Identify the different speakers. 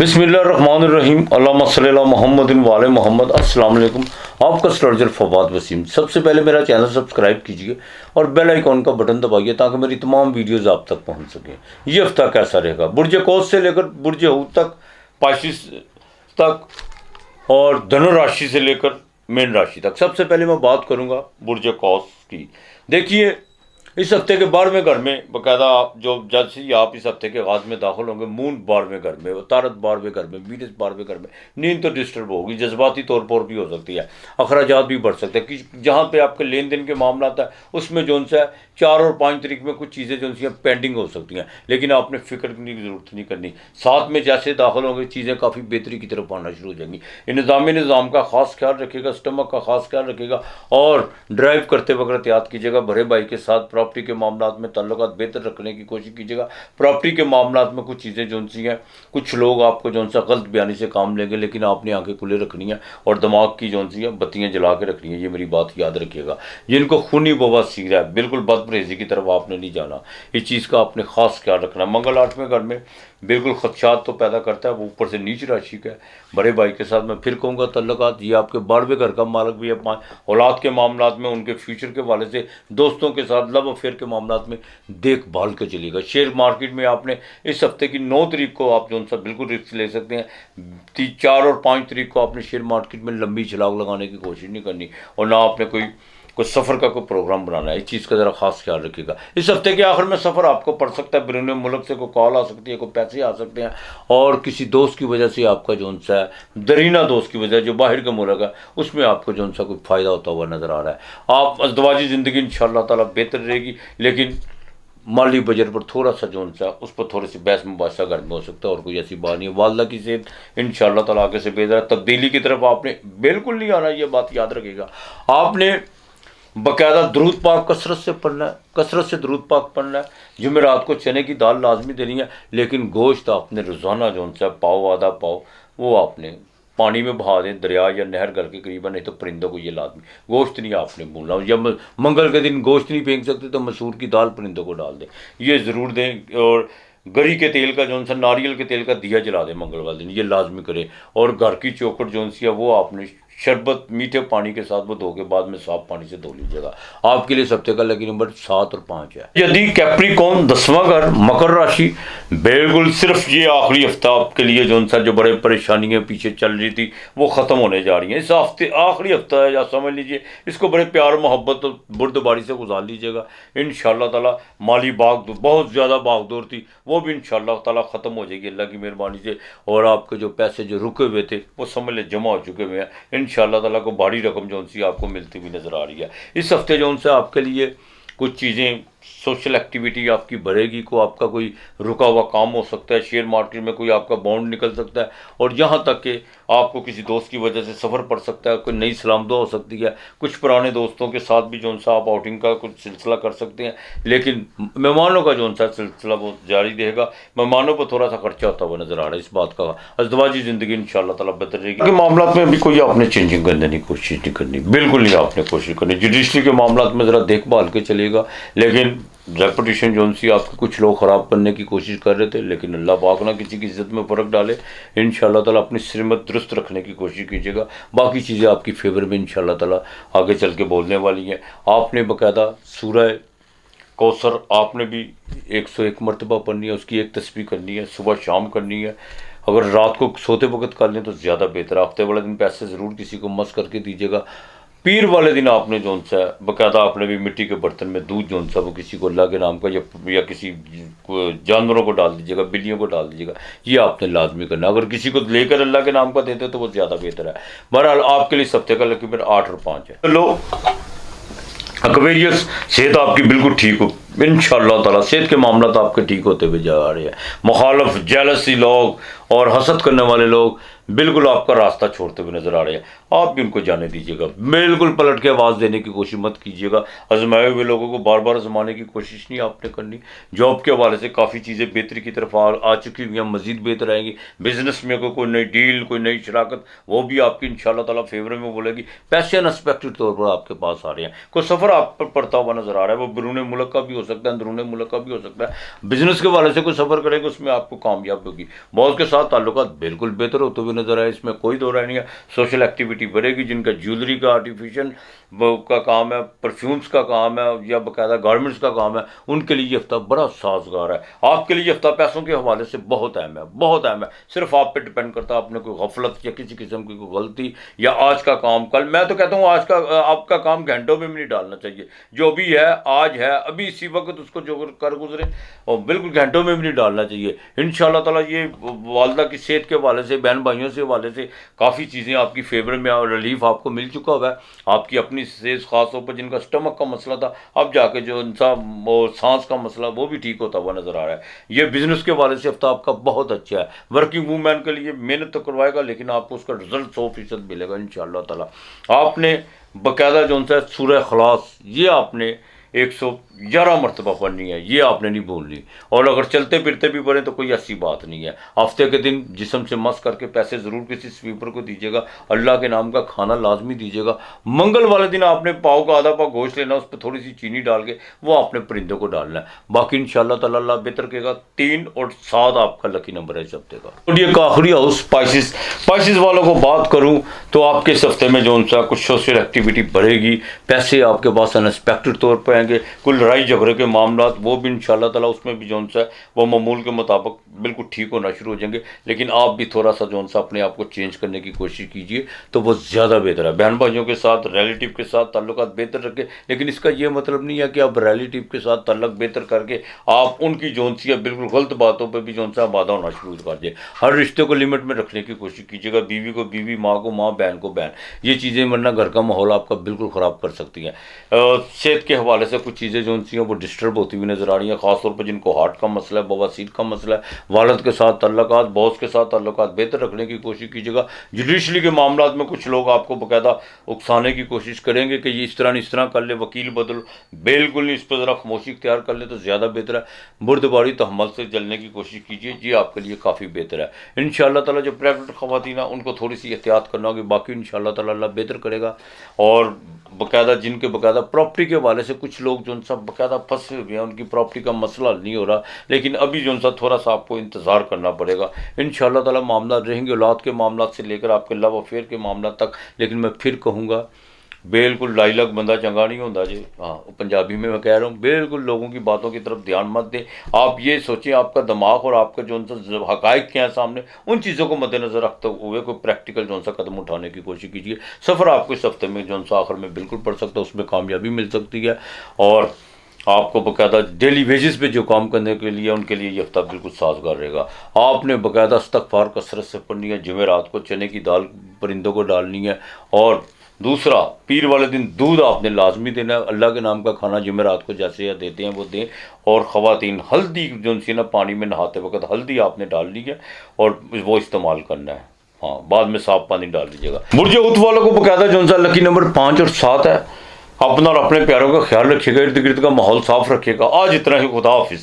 Speaker 1: बिस्मिल्लाहिर्रहमानिर्रहीम अल्लाहुम्मा सल्ली अला मुहम्मदिन व आले मोहम्मद। अस्सलाम वालेकुम। आपका स्ट्रेटजर फवाद वसीम। सबसे पहले मेरा चैनल सब्सक्राइब कीजिए और बेल आइकॉन का बटन दबाइए ताकि मेरी तमाम वीडियोस आप तक पहुंच सकें। ये हफ्ता कैसा रहेगा बुर्ज कौस से लेकर बुर्ज हूत तक, पाइसिस तक और धनु राशि से लेकर मीन राशि तक। सबसे पहले मैं बात करूंगा बुर्ज कौस की। देखिए, इस हफ्ते के 12वें घर में बाकायदा जो जैसे ही आप इस हफ्ते के आगाज में दाखिल होंगे, मून 12वें घर में, तारत 12वें घर में, वीनस 12वें घर में, नींद तो डिस्टर्ब होगी, जज्बाती तौर पर भी हो सकती है, अखराजात भी बढ़ सकते हैं कि जहाँ पे आपके लेन देन के मामला आता है उसमें जो है 4 और 5 तारीख में कुछ चीज़ें जो सी पेंडिंग हो सकती हैं, लेकिन आपने फिक्र करने की ज़रूरत नहीं करनी। साथ में जैसे दाखिल होंगे चीज़ें काफ़ी बेहतरी की तरफ आना शुरू हो जाएंगी। निज़ाम का खास ख्याल रखिएगा, स्टमक का खास ख्याल रखिएगा और ड्राइव करते वक्त एहतियात कीजिएगा। बड़े भाई के साथ प्रॉपर्टी के मामला में ताल्लुकात बेहतर रखने की कोशिश कीजिएगा। प्रॉपर्टी के मामला में कुछ चीज़ें जो सी हैं, कुछ लोग आपको जो सा गलत बयानी से काम लेंगे, लेकिन आपने आंखें खुले रखनी है और दिमाग की जो सी है बत्तियाँ जला के रखनी है। ये मेरी बात याद रखिएगा। जिनको खूनी बवासीर है, बिल्कुल बदपरहेजी की तरफ आपने नहीं जाना, इस चीज़ का आपने खास ख्याल रखना। मंगल 8वें घर में बिल्कुल खदशात तो पैदा करता है, वो ऊपर से नीच राशि का है। बड़े भाई के साथ मैं फिर कहूँगा तल्लुकात, ये आपके 12वें घर का मालिक भी है। औलाद के मामला में, उनके फ्यूचर के वाले से, दोस्तों के साथ लव अफेयर के मामला में देखभाल के चलिएगा। शेयर मार्केट में आपने इस हफ्ते की 9 तारीख को आप जो सा बिल्कुल रिस्क ले सकते हैं। 4 और 5 तारीख को आपने शेयर मार्केट में लंबी छलांग लगाने की कोशिश नहीं करनी और ना आपने कोई सफ़र का कोई प्रोग्राम बनाना है। इस चीज़ का ज़रा खास ख्याल रखिएगा। इस हफ्ते के आखिर में सफ़र आपको पड़ सकता है, बैरून मुल्क से कोई कॉल आ सकती है, कोई पैसे आ सकते हैं और किसी दोस्त की वजह से आपका जो सा है, दरीना दोस्त की वजह जो बाहर का मुल्क है, उसमें आपको जो सा कोई फ़ायदा होता हुआ नज़र आ रहा है। आप अज़दवाजी ज़िंदगी इंशाअल्लाह ताला बेहतर रहेगी, लेकिन माली बजट पर थोड़ा सा जो सा उस पर थोड़ी सी बहस मुबासा घर में हो सकता है और कोई ऐसी बात नहीं है। वालदा की सेहत इंशाअल्लाह ताला आगे से बेहतर है। तब्दीली की तरफ आपने बिल्कुल नहीं आना, ये बात याद रखिएगा। आपने बाकायदा दरूद पाक कसरत से पढ़ना है, कसरत से दरूद पाक पढ़ना है। जुमेरात को चने की दाल लाजमी देनी है, लेकिन गोश्त आपने रोज़ाना जो सा पाव आधा पाव वो आपने पानी में बहा दें, दरिया या नहर घर के करीबन, नहीं तो परिंदों को ये लाजमी गोश्त नहीं आपने भूलना। जब मंगल के दिन गोश्त नहीं फेंक सकते तो मसूर की दाल परिंदों को डाल दें, ये ज़रूर दें। और गरी के तेल का जो सा, नारियल के तेल का दिया जला दें मंगल वाले दिन, ये लाजमी करें। और घर की चौखट जो सी है वो आपने शरबत मीठे पानी के साथ वो धो के बाद में साफ पानी से धो लीजिएगा। आपके लिए सप्ते का लकी नंबर 7 और 5 है। यदि कैप्रिकॉर्न 10वां घर मकर राशि, बिल्कुल सिर्फ ये आखिरी हफ्ता आपके लिए जो सा जो बड़े परेशानियां पीछे चल रही थी वो ख़त्म होने जा रही हैं। इस हफ्ते आखिरी हफ्ता है, या समझ लीजिए इसको बड़े प्यार मोहब्बत और बुर्दबारी से गुजार लीजिएगा। इंशाअल्लाह ताला माली बहुत ज़्यादा भागदौड़ थी, वो भी इंशाअल्लाह ताला ख़त्म हो जाएगी अल्लाह की मेहरबानी से। और आपके जो पैसे जो रुके हुए थे वो समझ ले जमा हो चुके हुए हैं। इंशाअल्लाह ताला को बड़ी रकम जो सी आपको मिलती हुई नज़र आ रही है। इस हफ्ते जो उनसे आपके लिए कुछ चीज़ें सोशल एक्टिविटी आपकी बढ़ेगी, को आपका कोई रुका हुआ काम हो सकता है, शेयर मार्केट में कोई आपका बॉन्ड निकल सकता है, और यहाँ तक कि आपको किसी दोस्त की वजह से सफ़र पड़ सकता है, कोई नई सलामदुआ हो सकती है। कुछ पुराने दोस्तों के साथ भी जो सा आप आउटिंग का कुछ सिलसिला कर सकते हैं, लेकिन मेहमानों का जो सा सिलसिला वो जारी रहेगा। मेहमानों पर थोड़ा सा खर्चा होता हुआ नज़र आ रहा है। इस बात का अज़दवाजी ज़िंदगी इंशाअल्लाह ताला बेहतर रहेगी। मामला में अभी कोई आपने चेंजिंग करने की कोशिश नहीं करनी, बिल्कुल नहीं आपने कोशिश करनी। जुडिशरी के मामला में ज़रा देखभाल के चलेगा, लेकिन रेपुटेशन जो सी आपके कुछ लोग ख़राब करने की कोशिश कर रहे थे, लेकिन अल्लाह पाक ना किसी की इज्जत में फ़र्क डाले। इंशाअल्लाह ताला अपनी सिरमत दुरुस्त रखने की कोशिश कीजिएगा, बाकी चीज़ें आपकी फेवर में इंशाअल्लाह ताला आगे चल के बोलने वाली हैं। आपने बाकायदा सूरह कौसर आपने भी 101 मरतबा पढ़नी है, उसकी एक तस्बीह करनी है, सुबह शाम करनी है। अगर रात को सोते वक्त कर लें तो ज़्यादा बेहतर है। हफ्ते वाले दिन पैसे ज़रूर किसी को मस करके दीजिएगा। पीर वाले दिन आपने जो सा बाकायदा आपने भी मिट्टी के बर्तन में दूध जो सा वो किसी को अल्लाह के नाम का या किसी जानवरों को डाल दीजिएगा, बिल्लियों को डाल दीजिएगा, ये आपने लाजमी करना। अगर किसी को लेकर अल्लाह के नाम का देते तो वो ज़्यादा बेहतर है। बहरहाल आपके लिए सप्ते का लकी नंबर 8 और 5 है। लो एक्वेरियस, सेहत आपकी बिल्कुल ठीक हो इंशाअल्लाह ताला। सेहत के मामला तो आपके ठीक होते हुए जा रहे हैं। मुखालफ जेलसी लोग और हसद करने वाले लोग बिल्कुल आपका रास्ता छोड़ते हुए नजर आ रहे हैं, आप भी उनको जाने दीजिएगा। बिल्कुल पलट के आवाज़ देने की कोशिश मत कीजिएगा। आजमाए हुए लोगों को बार बार आजमाने की कोशिश नहीं आपने करनी। जॉब के हवाले से काफ़ी चीज़ें बेहतरी की तरफ आ चुकी हुई हैं, मजीद बेहतर आएंगी। बिजनेस में कोई नई डील, कोई नई शराकत, वो भी आपकी इंशाल्लाह ताला फेवर में बोलेगी। पैसे अनएक्सपेक्टेड तौर पर आपके पास आ रहे हैं। कोई सफ़र आप पर पड़ता हुआ नजर आ रहा है, वो बैरून मुल्क का भी हो सकता है, अंदरून मुल्क का भी हो सकता है। बिजनेस के हवाले से कोई सफ़र करेंगे, उसमें आपको कामयाबी होगी। बॉस के साथ ताल्लुकात बिल्कुल बेहतर होते हुए नजर आए, इसमें कोई दो राय नहीं है। सोशल एक्टिविटी बढ़ेगी। जिनका ज्वेलरी का, आर्टिफिशियल का काम है, परफ्यूम्स का काम है या बाकायदा गारमेंट्स का काम है, उनके लिए ये हफ्ता बड़ा साजगार है। आपके लिए ये हफ्ता पैसों के हवाले से बहुत अहम है, बहुत अहम है। सिर्फ आप पे डिपेंड करता है, आपने कोई गफलत या किसी किस्म की कोई गलती या आज का काम कल, मैं तो कहता हूँ आज का आपका काम घंटों में भी नहीं डालना चाहिए। जो भी है, आज है, अभी इसी वक्त उसको जो कर गुजरे, और बिल्कुल घंटों में भी नहीं डालना चाहिए। इंशाल्लाह ताला ये वालदा की सेहत के हवाले से, बहन भाइयों से हवाले से काफ़ी चीज़ें आपकी फेवर में और रिलीफ आपको मिल चुका हुआ है। आपकी अपनी सेहत, खास तौर पर जिनका स्टमक का मसला था, अब जाके जो इंसान और सांस का मसला, वो भी ठीक होता हुआ नजर आ रहा है। ये बिजनेस के हवाले से हफ्ता आपका बहुत अच्छा है। वर्किंग वूमेन के लिए मेहनत तो करवाएगा, लेकिन आपको उसका रिजल्ट 100% मिलेगा इंशाल्लाह ताला। आपने बाकायदा जो सा सूरह खलास, ये आपने 111 मरतबा पढ़नी है, ये आपने नहीं भूलनी। और अगर चलते फिरते भी पढ़ें तो कोई ऐसी बात नहीं है। हफ्ते के दिन जिस्म से मस करके पैसे ज़रूर किसी स्वीपर को दीजिएगा, अल्लाह के नाम का खाना लाजमी दीजिएगा। मंगल वाले दिन आपने पाव का आधा पाव गोश्त लेना, उस पर थोड़ी सी चीनी डाल के वो आपने परिंदों को डालना है। बाकी इंशाल्लाह ताला अल्लाह बेहतर करेगा। 3 और 7 आपका लकी नंबर है इस हफ्ते का। और ये आखिरी हाउस स्पाइसिस वालों को बात करूँ तो आपके इस हफ्ते में जो सा कुछ सोशल एक्टिविटी बढ़ेगी, पैसे आपके पास अनएक्सपेक्टेड तौर पर आएंगे। कुल लड़ाई झगड़े के मामला वो भी इंशाल्लाह ताला उसमें भी जो सा वो मामूल के मुताबिक बिल्कुल ठीक होना शुरू हो जाएंगे। लेकिन आप भी थोड़ा सा जो सा अपने आप को चेंज करने की कोशिश कीजिए तो वो ज़्यादा बेहतर है। बहन भाइयों के साथ, रिलेटिव के साथ ताल्लुकात बेहतर रखें, लेकिन इसका ये मतलब नहीं है कि आप रिलेटिव के साथ ताल्लुक बेहतर करके आप उनकी जो सी बिल्कुल गलत बातों पर भी जो सा वादा होना शुरू कर दिए। हर रिश्ते को लिमिट में रखने की कोशिश कीजिएगा। बीवी को बीवी, माँ को माँ, बहन को बहन। ये चीज़ें वरना घर का माहौल आपका बिल्कुल ख़राब कर सकती हैं। सेहत के हवाले से कुछ चीज़ें जो सी हैं वो डिस्टर्ब होती हुई नज़र आ रही हैं, ख़ासतौर पर जिनको हार्ट का मसला है, बवासीर का मसला है। वालद के साथ ताल्लुकात, बॉस के साथ ताल्लुकात बेहतर रखने की कोशिश कीजिएगा। जुडिशली के मामला में कुछ लोग आपको बाकायदा उकसाने की कोशिश करेंगे कि ये इस तरह नहीं, इस तरह कर ले, वकील बदल, बिल्कुल नहीं, इस पर ज़रा खामोशी इख्तियार कर ले तो ज़्यादा बेहतर है। मुर्दबारी तहम्मुल से जलने की कोशिश कीजिए, ये आपके लिए काफ़ी बेहतर है। इंशाल्लाह ताला जो प्रेगनेंट ख़वातीन है उनको थोड़ी सी एहतियात करना होगी, बाकी इंशाल्लाह ताला अल्लाह बेहतर करेगा। और बाकायदा जिनके बाकायदा प्रॉपर्टी के हवाले से कुछ लोग जो सब बाकायदा फंसे हुए हैं, उनकी प्रॉपर्टी का मसला नहीं हो रहा, लेकिन अभी जो सा थोड़ा सा आपको इंतज़ार करना पड़ेगा। इंशाल्लाह ताला मामला रहेंगे औलाद के मामला से लेकर आपके लव अफेयर के मामला तक। लेकिन मैं फिर कहूँगा, बिल्कुल लाइलक बंदा चंगा नहीं होता जी। हाँ, पंजाबी में मैं कह रहा हूँ, बिल्कुल लोगों की बातों की तरफ ध्यान मत दें। आप ये सोचें आपका दिमाग और आपका जो हक़ाइक़ क्या है सामने, उन चीज़ों को मद्देनज़र रखते हुए कोई प्रैक्टिकल जो सा कदम उठाने की कोशिश कीजिए। सफ़र आपको इस हफ्ते में जो सा आखिर में बिल्कुल पड़ सकता है, उसमें कामयाबी मिल सकती है। और आपको बाकायदा डेली बेसिस पे जो काम करने के लिए, उनके लिए ये हफ्ता बिल्कुल साजगार रहेगा। आपने बाकायदा इस्तग़फ़ार कसरत से पढ़नी है। जुमेरात को चने की दाल परिंदों को डालनी है। और दूसरा, पीर वाले दिन दूध आपने लाजमी देना है। अल्लाह के नाम का खाना जुमेरात को जैसे या देते हैं वो दें। और ख़वातीन हल्दी जो सी ना, पानी में नहाते वक्त हल्दी आपने डालनी है और वो इस्तेमाल करना है। हाँ, बाद में साफ पानी डाल दीजिएगा। बुर्ज उत वालों को बाकायदा जो सा लकी नंबर 5 और 7 है। अपना और अपने प्यारों का ख्याल रखिएगा, इर्द गिर्द का माहौल साफ रखिएगा। आज इतना ही, खुदा हाफिज़।